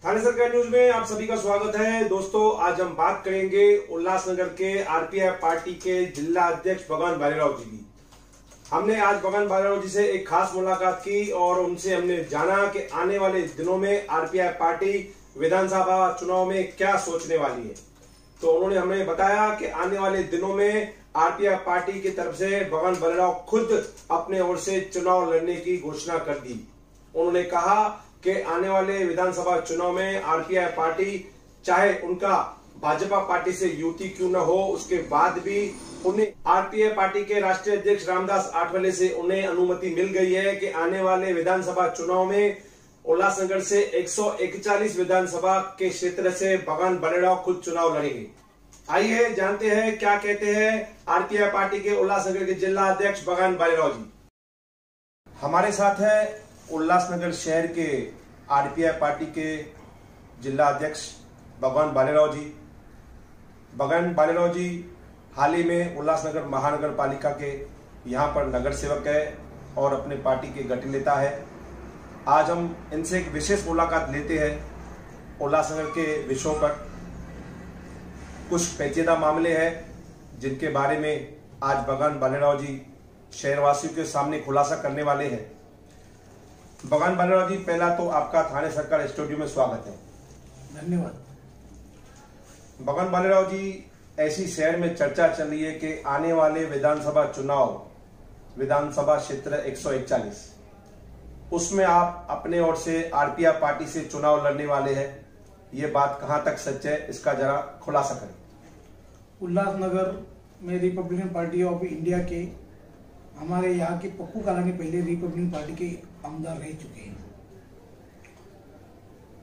थाने सरकार न्यूज में आप सभी का स्वागत है। दोस्तों, आज हम बात करेंगे उल्लासनगर के आरपीआई पार्टी के जिला अध्यक्ष भगवान भालेराव जी की। हमने आज भगवान भालेराव जी से एक खास मुलाकात की और उनसे हमने जाना कि आने वाले दिनों में आरपीआई पार्टी विधानसभा चुनाव में क्या सोचने वाली है। तो उन्होंने हमें बताया कि आने वाले दिनों में आरपीआई पार्टी की तरफ से भगवान भालेराव खुद अपने ओर से चुनाव लड़ने की घोषणा कर दी। उन्होंने कहा कि आने वाले विधानसभा चुनाव में आरपीआई पार्टी चाहे उनका भाजपा पार्टी से युति क्यों न हो, उसके बाद भी उन्हें आरपीआई पार्टी के राष्ट्रीय अध्यक्ष रामदास आठवले से उन्हें अनुमति मिल गई है कि आने वाले विधानसभा चुनाव में उल्लासनगर से 141 विधानसभा के क्षेत्र से भगवान भालेराव खुद चुनाव लड़ेंगे। आइए जानते हैं क्या कहते हैं आरपीआई पार्टी के उल्लासनगर के जिला अध्यक्ष भगवान भालेराव जी। हमारे साथ है उल्लासनगर शहर के आरपीआई पार्टी के जिला अध्यक्ष भगवान भालेराव जी। भगवान भालेराव जी हाल ही में उल्लासनगर महानगर पालिका के यहाँ पर नगर सेवक है और अपने पार्टी के गठन नेता है। आज हम इनसे एक विशेष मुलाकात लेते हैं उल्लासनगर के विषयों पर। कुछ पेचीदा मामले हैं जिनके बारे में आज भगवान भालेराव जी शहरवासियों के सामने खुलासा करने वाले हैं। भगवान भालेराव जी, पहला तो आपका थाने सरकार स्टूडियो में स्वागत है। धन्यवाद। भगवान भालेराव जी, ऐसी शहर में चर्चा चल रही है कि आने वाले विधानसभा चुनाव विधानसभा क्षेत्र 141 उसमें आप अपने ओर से आरपीआई पार्टी से चुनाव लड़ने वाले हैं। ये बात कहां तक सच है, इसका जरा खुलासा करें। उल्लासनगर में रिपब्लिकन पार्टी ऑफ इंडिया के हमारे यहाँ के पप्पू कालानी पहले रिपब्लिकन पार्टी के आमदार रह चुके हैं।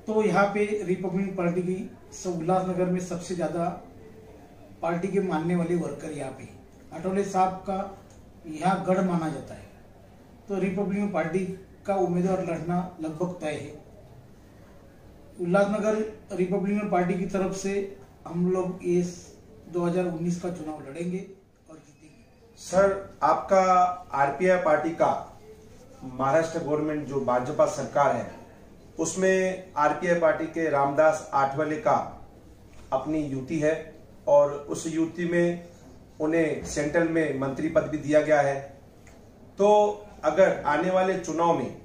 तो यहाँ पे रिपब्लिकन पार्टी की उल्लासनगर में सबसे ज्यादा पार्टी के मानने वाले वर्कर यहाँ पे आठवले साहब का यहाँ गढ़ माना जाता है। तो रिपब्लिकन पार्टी का उम्मीदवार लड़ना लगभग तय है। उल्लासनगर रिपब्लिकन पार्टी की तरफ से हम लोग इस 2019 का चुनाव लड़ेंगे और जीतेंगे। सर, आपका आरपीआई पार्टी का महाराष्ट्र गवर्नमेंट जो भाजपा सरकार है उसमें आरपीआई पार्टी के रामदास आठवले का अपनी युति है और उस युति में उन्हें सेंट्रल में मंत्री पद भी दिया गया है। तो अगर आने वाले चुनाव में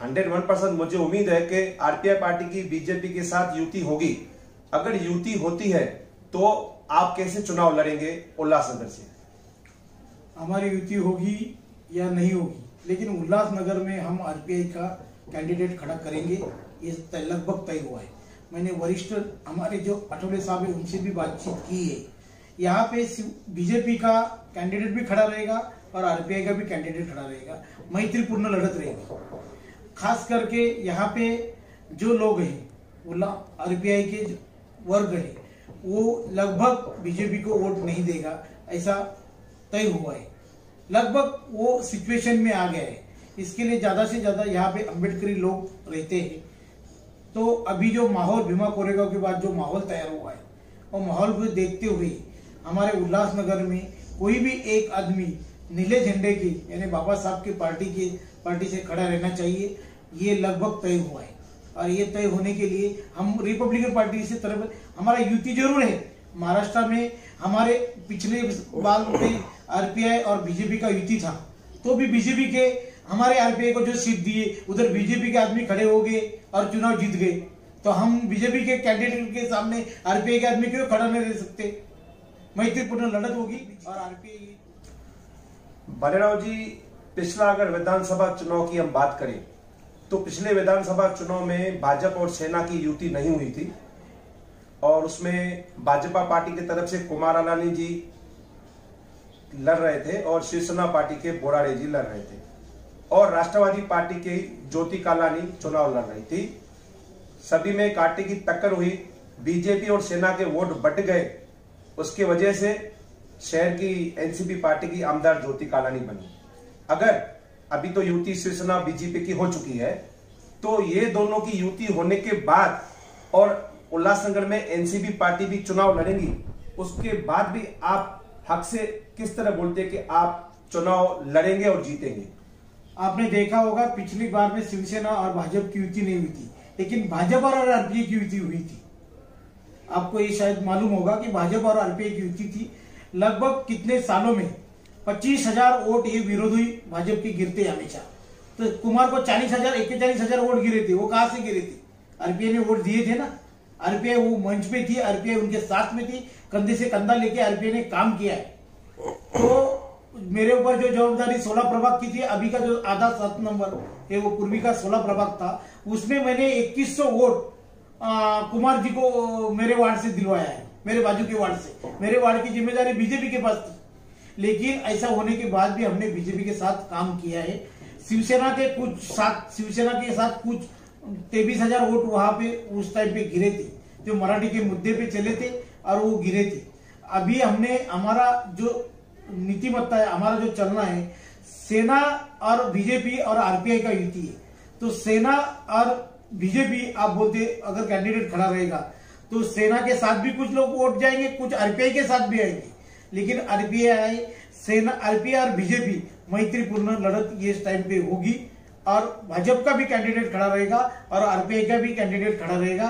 101% मुझे उम्मीद है कि आरपीआई पार्टी की बीजेपी के साथ युति होगी। अगर युति होती है तो आप कैसे चुनाव लड़ेंगे उल्लासनगर से? हमारी युति होगी या नहीं होगी, लेकिन उल्लासनगर में हम आरपीआई का कैंडिडेट खड़ा करेंगे, ये लगभग तय हुआ है। मैंने वरिष्ठ हमारे जो आठवले साहब है उनसे भी बातचीत की है। यहाँ पे बीजेपी का कैंडिडेट भी खड़ा रहेगा और आरपीआई का भी कैंडिडेट खड़ा रहेगा। मैत्रीपूर्ण लड़त रहेगी। खास करके यहाँ पे जो लोग हैं आरपीआई के वर्ग है वो लगभग बीजेपी को वोट नहीं देगा, ऐसा तय हुआ है। लगभग वो सिचुएशन में आ गया है। इसके लिए ज्यादा से ज्यादा यहाँ पे अम्बेडकरी लोग रहते हैं। तो अभी जो माहौल भीमा कोरेगांव के बाद जो माहौल तैयार हुआ है और माहौल को देखते हुए हमारे उल्लासनगर में कोई भी एक आदमी नीले झंडे की यानी बाबा साहब की पार्टी से खड़ा रहना चाहिए, ये लगभग तय हुआ है। और ये तय होने के लिए हम रिपब्लिकन पार्टी से तरफ हमारा युति जरूर है। महाराष्ट्र में हमारे पिछले बार में आरपीआई और बीजेपी का युति था, तो भी बीजेपी के हमारे आरपीआई को जो सीट दिए उधर बीजेपी के आदमी खड़े हो गए और चुनाव जीत गए। तो हम बीजेपी के कैंडिडेट के सामने आरपीआई के आदमी क्यों खड़ा नहीं रह सकते? मैत्रीपूर्ण लड़त होगी और आरपीआई। भालेराव जी, पिछला अगर विधानसभा चुनाव की हम बात करें तो पिछले विधानसभा चुनाव में भाजपा और सेना की युति नहीं हुई थी और उसमें भाजपा पार्टी की तरफ से कुमार अलानी जी लड़ रहे थे और शिवसेना पार्टी के बोराड़े जी लड़ रहे थे और राष्ट्रवादी पार्टी के ज्योति कालानी चुनाव लड़ रही थी। सभी में कांटे की टक्कर हुई। बीजेपी और सेना के वोट बट गए। उसकी वजह से शहर की एनसीपी पार्टी की आमदार ज्योति कालानी बनी। अगर अभी तो युति शिवसेना बीजेपी की हो चुकी है, तो ये दोनों की युति होने के बाद और उल्लासनगर में एनसीपी पार्टी भी चुनाव लड़ेंगी, उसके बाद भी आप हक से किस तरह बोलते हैं कि आप चुनाव लड़ेंगे और जीतेंगे? आपने देखा होगा पिछली बार में शिवसेना और भाजपा की युति नहीं हुई थी। लेकिन भाजपा और आरपीआई की युति हुई थी। आपको ये शायद मालूम होगा कि भाजपा और आरपीआई की युति थी। लगभग कितने सालों में 25,000 वोट ये विरोधी भाजपा के गिरते हमेशा। तो कुमार को 40,000 41,000 वोट गिरे थे। वो कहां से गिरे थे? आरपीआई ने वोट दिए थे ना। आरपीआई वो मंच पे थी, आरपीआई उनके साथ में थी, कंधे से कंधा लेके आरपीआई ने काम किया है। तो मेरे ऊपर जो जवाबदारी 16 प्रभाग की थी, अभी का जो आधा 7 नंबर है वो पूर्वी का 16 प्रभाग था, उसमें मैंने 2100 वोट कुमार जी को मेरे वार्ड से दिलवाया है, मेरे बाजू के वार्ड से। मेरे वार्ड की जिम्मेदारी बीजेपी के पास थी, लेकिन ऐसा होने के बाद भी हमने बीजेपी के साथ काम किया है। शिवसेना के साथ कुछ 23,000 वोट वहां पे उस टाइम पे गिरे थे, जो मराठी के मुद्दे पे चले थे और वो गिरे थे। अभी हमने हमारा जो नीतिमत्ता है, हमारा जो चलना है, सेना और बीजेपी और आरपीआई का युति है। तो सेना और बीजेपी आप बोलते अगर कैंडिडेट खड़ा रहेगा तो सेना के साथ भी कुछ लोग वोट जाएंगे, कुछ आरपीआई के साथ भी आएंगे, लेकिन आरपीआई और बीजेपी मैत्रीपूर्ण लड़त ये इस टाइम पे होगी और भाजपा का भी कैंडिडेट खड़ा रहेगा और आरपीआई का भी कैंडिडेट खड़ा रहेगा।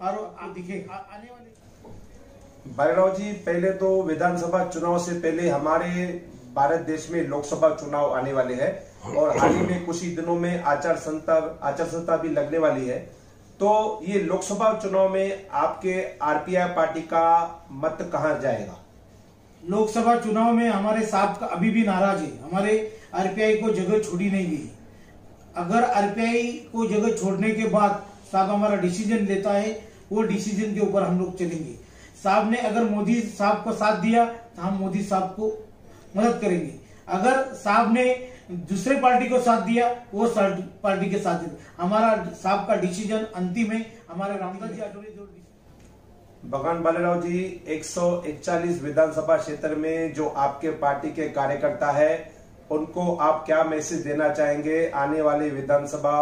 और आप दिखेगा आने वाले बालीराव जी, पहले तो विधानसभा चुनाव से पहले हमारे भारत देश में लोकसभा चुनाव आने वाले हैं और हाल ही में कुछ ही दिनों में आचार संहिता भी लगने वाली है। तो ये लोकसभा चुनाव में आपके आरपीआई पार्टी का मत कहां जाएगा? लोकसभा चुनाव में हमारे साथ अभी भी नाराज है। हमारे आरपीआई को जगह छोड़ी नहीं गई। अगर आरपीआई को जगह छोड़ने के बाद साहब हमारा डिसीजन लेता है, वो डिसीजन के ऊपर हम लोग चलेंगे। साहब ने अगर मोदी साहब को साथ दिया तो हम मोदी साहब को मदद करेंगे। अगर साहब ने दूसरे पार्टी को साथ दिया, वो पार्टी के साथ देंगे। हमारा साहब का डिसीजन अंतिम है। हमारे रामदास जी आठवले जो भगवान बालीराव जी, 141 विधानसभा क्षेत्र में जो आपके पार्टी के कार्यकर्ता है, उनको आप क्या मैसेज देना चाहेंगे आने वाले विधानसभा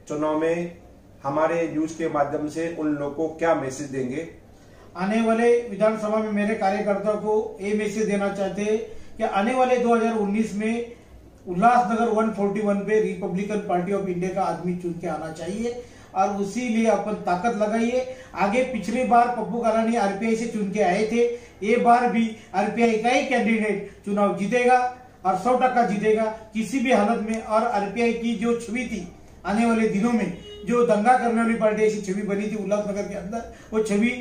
चुनाव में? हमारे न्यूज के माध्यम से उन लोगों को क्या मैसेज देंगे? आने वाले विधानसभा में मेरे कार्यकर्ताओं को ये मैसेज देना चाहते हैं कि आने वाले 2019 में उल्लासनगर 141 पे रिपब्लिकन पार्टी ऑफ इंडिया का आदमी चुन के आना चाहिए और उसी लिए अपन ताकत लगाइए। आगे पिछली बार पप्पू कालानी आरपीआई से चुन के आए थे, ये बार भी आरपीआई का ही कैंडिडेट चुनाव जीतेगा और 100% जीतेगा किसी भी हालत में। और आरपीआई की जो छवि थी आने वाले दिनों में, जो दंगा करने वाली पार्टी ऐसी छवि बनी थी उल्लासनगर के अंदर, वो छवि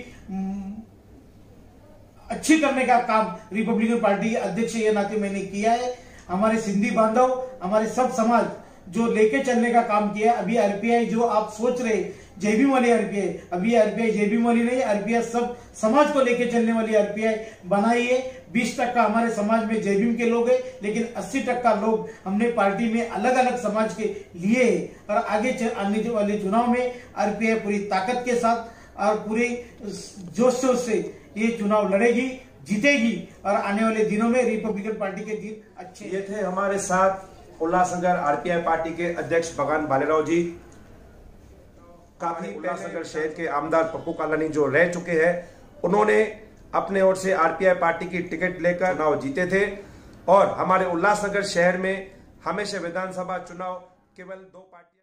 अच्छी करने का काम रिपब्लिकन पार्टी के अध्यक्ष ये नाते मैंने किया है। हमारे सिंधी बांधव, हमारे सब समाज जो लेके चलने का काम किया। अभी आरपीआई जो आप सोच रहे जय भीम वाली आरपीआई, अभी आरपीआई जय भीम वाली नहीं, आरपीआई सब समाज को लेके चलने वाली आरपीआई बनाई है। 20% हमारे समाज में जय भीम के लोग हैं, लेकिन 80% लोग हमने पार्टी में अलग अलग समाज के लिए है। और आगे आने वाले चुनाव में आरपीआई पूरी ताकत के साथ और पूरी जोश से ये चुनाव लड़ेगी, जीतेगी और आने वाले दिनों में रिपब्लिकन पार्टी के दिन अच्छे। ये थे हमारे साथ उल्लासनगर आरपीआई पार्टी के अध्यक्ष भगवान बालीराव जी। काफी उल्लासनगर शहर के आमदार पप्पू कालानी जो रह चुके हैं, उन्होंने अपने ओर से आरपीआई पार्टी की टिकट लेकर चुनाव जीते थे और हमारे उल्लासनगर शहर में हमेशा विधानसभा चुनाव केवल 2 पार्टियां